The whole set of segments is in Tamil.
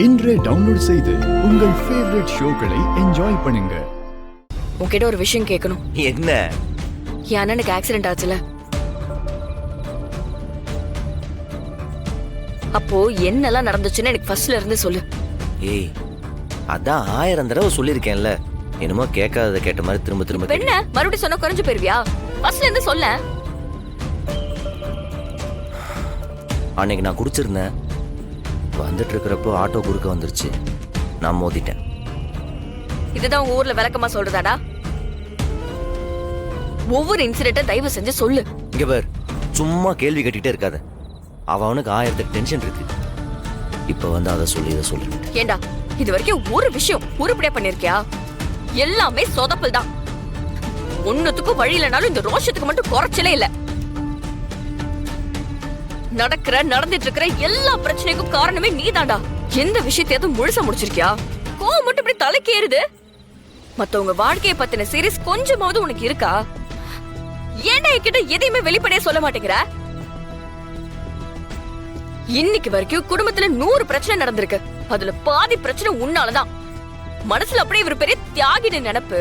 இன்றே டவுன்லோட் செய்து உங்கள் ஃபேவரட் ஷோக்களை என்ஜாய் பண்ணுங்க. உன்கிட்ட ஒரு விஷயம் கேட்கணும். என்ன? என் அண்ணனுக்கு ஆக்சிடென்ட் ஆச்சுல, அப்போ என்னெல்லாம் நடந்துச்சுன்னு எனக்கு ஃபர்ஸ்ட்ல இருந்து சொல்லு. ஏய், அதான் 1000 தடவை சொல்லிருக்கேன்ல. என்னமோ கேட்காதத கேட்ட மாதிரி திரும்ப திரும்ப என்ன மறுபடியும் சொன்னா குறைஞ்சு போயிருவியா? ஃபர்ஸ்ட்ல இருந்து சொல்ல. அன்னைக்கு நான் குடிச்சிருந்தேன். வந்துட்டு இருக்கிறப்போ ஆட்டோ குறுக்க வந்துருச்சு. நான் மோதிட்டேன். இதுதான் உங்க ஊர்ல விளக்கமா சொல்றதாடா? ஒவ்வொரு இன்சிடென்ட்ட தயவு செஞ்சு சொல்லு. இங்க பார், சும்மா கேள்வி கேட்டுக்கிட்டே இருக்காத. அவனுக்கு 1000 டென்ஷன் இருக்கு. இப்ப வந்து அதை சொல்லி இதை சொல்லு. ஏண்டா, இது வரைக்கும் ஒரு விஷயம் உருப்படியா பண்ணிருக்கியா? எல்லாமே சொதப்பல் தான். ஒன்னுத்துக்கும் வழி இல்லைனாலும் இந்த ரோஷத்துக்கு மட்டும் குறைச்சலே இல்ல. நடந்துட்டு இருக்கிற எல்லா பிரச்சனைக்கும் காரணமே நீதான்டா. எந்த விஷயத்தையாவது முழுசா முடிச்சிருக்கியா? கோவம் மட்டும் இப்படி தலைக்கு ஏறுது. மத்தவங்க வாழ்க்கையை பத்தின சீரியஸ் கொஞ்சமாவது உனக்கு இருக்கா? ஏன்டா என்கிட்ட எதையுமே வெளிப்படையா சொல்ல மாட்டேங்கிற? இன்னைக்கு வரைக்கும் குடும்பத்துல 100 பிரச்சனை நடந்திருக்கு. அதுல பாதி பிரச்சனை உன்னாலதான். மனசுல அப்படியே இவர் பெரிய தியாகின்னு நினைப்பு.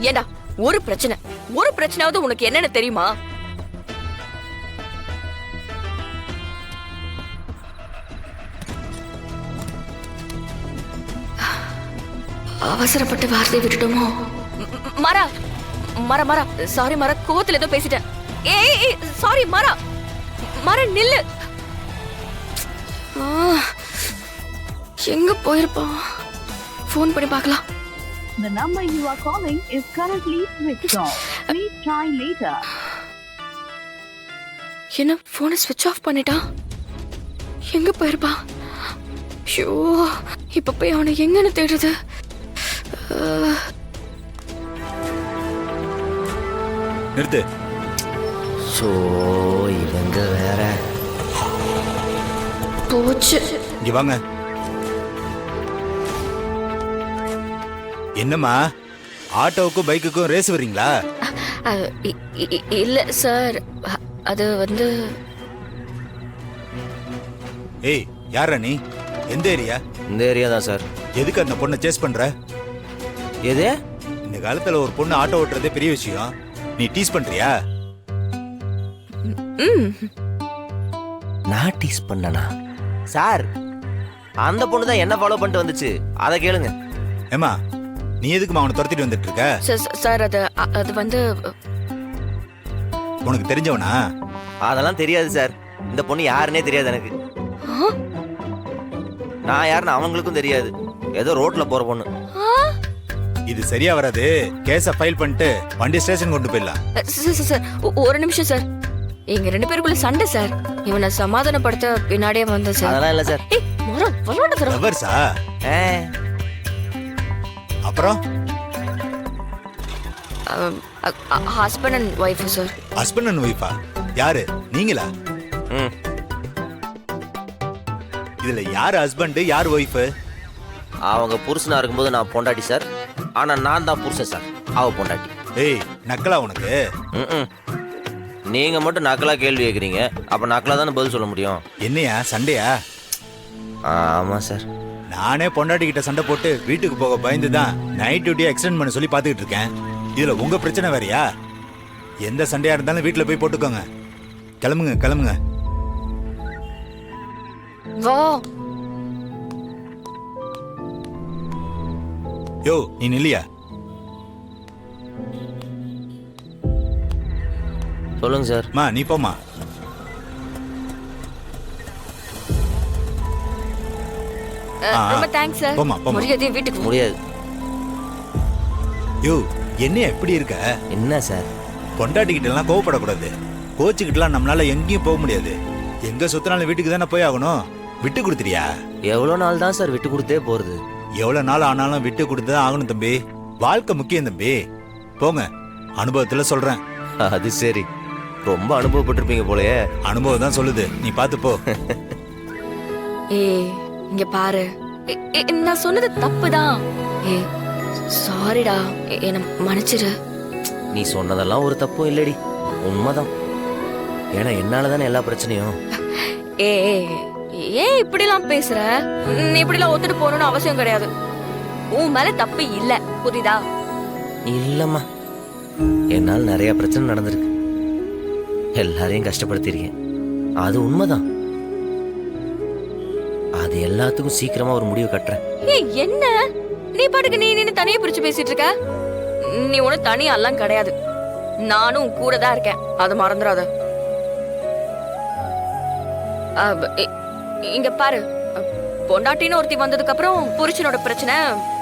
ஏண்டா, ஒரு பிரச்சனையாவது உனக்கு என்னன்னு தெரியுமா? அவசரப்பட்டு வார்த்தையை விட்டுட்டோமோ? மரா மரா மரா சாரி மரா, கோவத்துல ஏதோ பேசிட்டேன். ஏய் சாரி மரா, மரா நில்லு. எங்க போயிருப்பான்? போன் பண்ணி பார்க்கலாம். The number you are calling is currently switched off. Please try later. என்ன போனை ஸ்விட்ச் ஆஃப் பண்ணிட்டான்? எங்க போயிருப்பான்? ஷோ, இப்ப போய் அவனை எங்கன்னு தேடுறது? நிறுத்து. சோ, இவங்க வேற போச்சு. இங்க வாங்க. என்னம்மா, ஆட்டோவுக்கும் பைக்குக்கும் ரேஸ் வரீங்களா? இல்ல சார், அது வந்து. ஏய், யாரா நீ? எந்த ஏரியா? இந்த ஏரியா தான் சார். எதுக்கு அந்த பொண்ணை சேஸ் பண்ற? எது? இந்த காலத்துல ஒரு பொண்ணு ஆட்டோ ஓட்டுறதே பெரிய விஷயம். நீ டீஸ் பண்றியா? நான் டீஸ் பண்ணனா? சார், அந்த பொண்ணு தான் என்ன ஃபாலோ பண்ணிட்டு வந்துச்சு. அதை கேளுங்க. ஏமா, நீ எதுக்குமா அவனை துரத்திட்டு வந்துட்டு இருக்க? சார், அது வந்து. உனக்கு தெரிஞ்சவனா? அதெல்லாம் தெரியாது சார். இந்த பொண்ணு யாருன்னே தெரியாது எனக்கு. நான் யாருன்னு அவங்களுக்கும் தெரியாது. ஏதோ ரோட்ல போற பொண்ணு. இது சரியா வராது. கேஸ ஃபைல் பண்ணிட்டு வண்டி ஸ்டேஷன் கொண்டு போயிடலாம். சார், ஒரு நிமிஷம் சார். எங்க 2 பேருக்குள்ள சண்டை சார். இவனை சமாதானப்படுத்த பின்னாடியே வந்தேன் சார். அதெல்லாம் இல்ல சார். லவ்வர்ஸா? அப்புறம் husband and wife sir. Husband and ஒய்ஃபா? யாரு, நீங்களா? இதுல யார் ஹஸ்பண்ட், யார் ஒய்ஃப்? அவங்க புருஷனா இருக்கும்போது நான் பொண்டாட்டி சார். ஆனா நான் தான் புருஷன் சார், அவ பொண்டாட்டி. ஏய், நக்கலா உனக்கு? நீங்க மட்டும் நக்கலா கேள்வி கேக்குறீங்க. அப்ப நக்கலா தானே பதில் சொல்ல முடியும். என்னையா, சண்டையா? ஆமா சார். நானே பொண்டாட்டி கிட்ட சண்டை போட்டு வீட்டுக்கு போக பயந்துதான் நைட் டியூட்டியை எக்ஸ்டெண்ட் பண்ண சொல்லி பாத்துக்கிட்டு இருக்கேன். இதுல உங்க பிரச்சனை வேறயா? எந்த சண்டையா இருந்தாலும் வீட்டுல போய் போட்டுக்கோங்க. கிளம்புங்க கிளம்புங்க. வா. யோ, நீ நில்லியா? சொல்லுங்க சார். மா, நீ போமா. ரொம்ப தேங்க்ஸ் சார். போமா போமா. முடியாது, வீட்டுக்கு முடியாது. யோ, என்ன எப்படி இருக்க? என்ன சார்? பொண்டாட்டி கிட்ட எல்லாம் கோவப்படக்கூடாது. கோச்சுக்கிட்டலாம் நம்மளால எங்கேயும் போக முடியாது. எங்க சுத்தினாலும் வீட்டுக்கு தானே போய் ஆகணும். விட்டு கொடுத்துறியா? எவ்வளவு நாள் தான் சார் விட்டு கொடுத்தே போறது? எவ்வளவு நாள் ஆனாலும் விட்டு கொடுத்துதான் ஆகணும் தம்பி. வாழ்க்கை முக்கியம் தம்பி. போங்க, அனுபவத்துல சொல்றேன். அது சரி, ரொம்ப அனுபவப்பட்டிருப்பீங்க போலயே. அனுபவம் தான் சொல்லுது, நீ பாத்து போ. ஏய், இங்க பாரு. நான் சொன்னது தப்புதான். ஏய், சாரிடா, என்ன மன்னிச்சிரு. நீ சொன்னதெல்லாம் ஒரு தப்பும் இல்லடி, உண்மைதான். ஏன்னா என்னால தானே எல்லா பிரச்சனையும். ஏ ஏன் இப்படிலாம் பேசுற? நீ இப்படிலாம் ஒத்துட்டு போகணும்னு அவசியம் கிடையாது. உன் மேல தப்பு இல்ல, புரியுதா? இல்லம்மா, என்னால் நிறைய பிரச்சனை நடந்திருக்கு, எல்லாரையும் கஷ்டப்படுத்திருக்கேன், அது உண்மைதான். அது எல்லாத்துக்கும் சீக்கிரமா ஒரு முடிவு கட்டுறேன். ஏய் என்ன நீ பாட்டுக்கு நீ நின்னு தனியா பிரிச்சு பேசிட்டு இருக்க? நீ ஒண்ணு தனியா எல்லாம் கிடையாது, நானும் உன் கூட தான் இருக்கேன், அதை மறந்துடாத. இங்க பாரு, பொண்டாட்டின்னு ஒருத்தி வந்ததுக்கு அப்புறம் புருஷனோட பிரச்சனை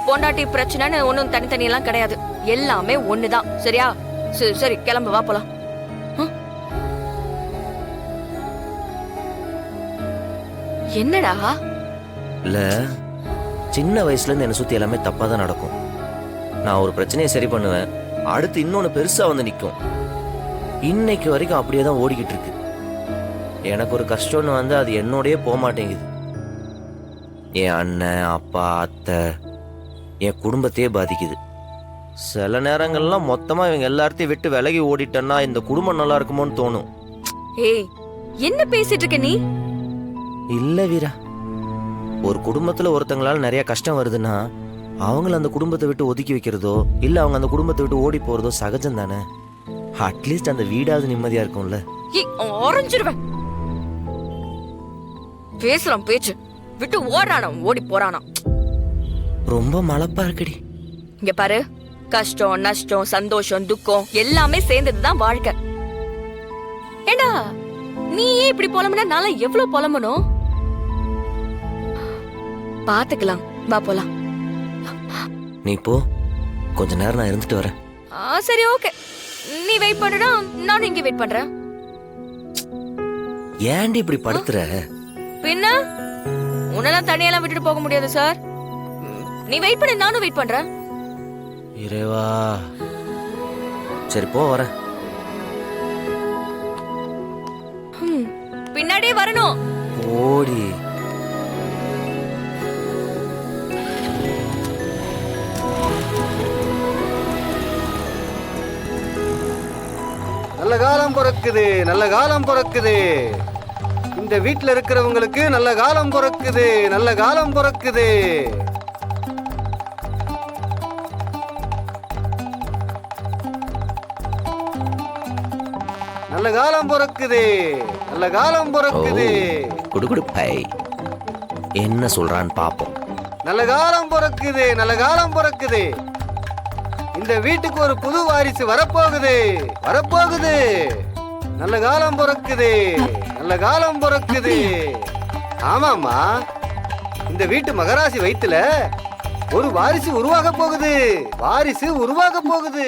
பொண்டாட்டி பிரச்சனைன்னு ஒன்னும் தனித்தனியெல்லாம் கிடையாது, எல்லாமே ஒண்ணுதான், சரியா? சரி கிளம்பு, வா போலாம். என்னடா? இல்ல, சின்ன வயசுல இருந்து என்னை சுத்தி எல்லாமே தப்பா தான் நடக்கும். நான் ஒரு பிரச்சனையை சரி பண்ணுவேன், அடுத்து இன்னொன்னு பெருசா வந்து நிக்கும். இன்னைக்கு வரைக்கும் அப்படியே தான் ஓடிக்கிட்டு இருக்கு. எனக்கு ஒரு கஷ்டம்னு வந்து அது என்னோடயே போக மாட்டேங்குது. என் அண்ணன், அப்பா, அத்தை, என் குடும்பத்தையே பாதிக்குது. சில நேரங்கள்லாம் மொத்தமா இவங்க எல்லாத்தையும் விட்டு விலகி ஓடிட்டேன்னா இந்த குடும்பம் நல்லா இருக்குமோன்னு தோணும். ஏய் என்ன பேசிட்டு இருக்க நீ? இல்ல வீரா, ஒரு குடும்பத்துல ஒருத்தங்களால நிறைய கஷ்டம் வருதுன்னா அவங்கள அந்த குடும்பத்தை விட்டு ஒதுக்கி வைக்கிறதோ இல்ல அவங்க அந்த குடும்பத்தை விட்டு ஓடி போறதோ சகஜம் தானே. அட்லீஸ்ட் அந்த வீடாவது நிம்மதியா இருக்கும்ல. ஆரஞ்சிருவேன். பேசலாம் பேச்சு விட்டு ஓடுறானா ஓடி போறானா. ரொம்ப மலப்பா இருக்குடி. இங்க பாரு, கஷ்டம் நஷ்டம் சந்தோஷம் துக்கம் எல்லாமே சேர்ந்ததுதான் வாழ்க்கை. ஏண்டா நீ ஏன் இப்படி புலம்புனா நான் எவ்வளவு புலம்பணும்? பாத்துக்கலாம், வா போலாம். நீ போ, கொஞ்ச நேரம் நான் இருந்துட்டு வரேன். சரி ஓகே, நீ வெயிட் பண்ணுடா, நானும் இங்க வெயிட் பண்றேன். ஏன்டி இப்படி படுத்துற? பின்ன உன்னெல்லாம் தனியெல்லாம் விட்டுட்டு போக முடியாது சார். நீ வெயிட் பண்ணு, நானும் வெயிட் பண்றேன். இறைவா, சரி போ, வரேன். பின்னாடியே வரணும். ஓடி. நல்ல காலம் பிறக்குது, நல்ல காலம் பிறக்குது. இந்த வீட்டுல இருக்கிறவங்களுக்கு நல்ல காலம் பிறக்குது, நல்ல காலம் பிறக்குது. நல்ல காலம் பிறக்குது, நல்ல காலம் பிறக்குது. குடுகுடு பை, என்ன சொல்றான்னு பாப்போம். நல்ல காலம் பிறக்குது, நல்ல காலம் பிறக்குது. இந்த வீட்டுக்கு ஒரு புது வாரிசு வரப்போகுது, வரப்போகுது. நல்ல காலம் பிறக்குது, நல்ல காலம் பிறக்குது. ஆமாமா, இந்த வீட்டு மகராசி வயித்துல ஒரு வாரிசு உருவாக போகுது, வாரிசு உருவாக போகுது.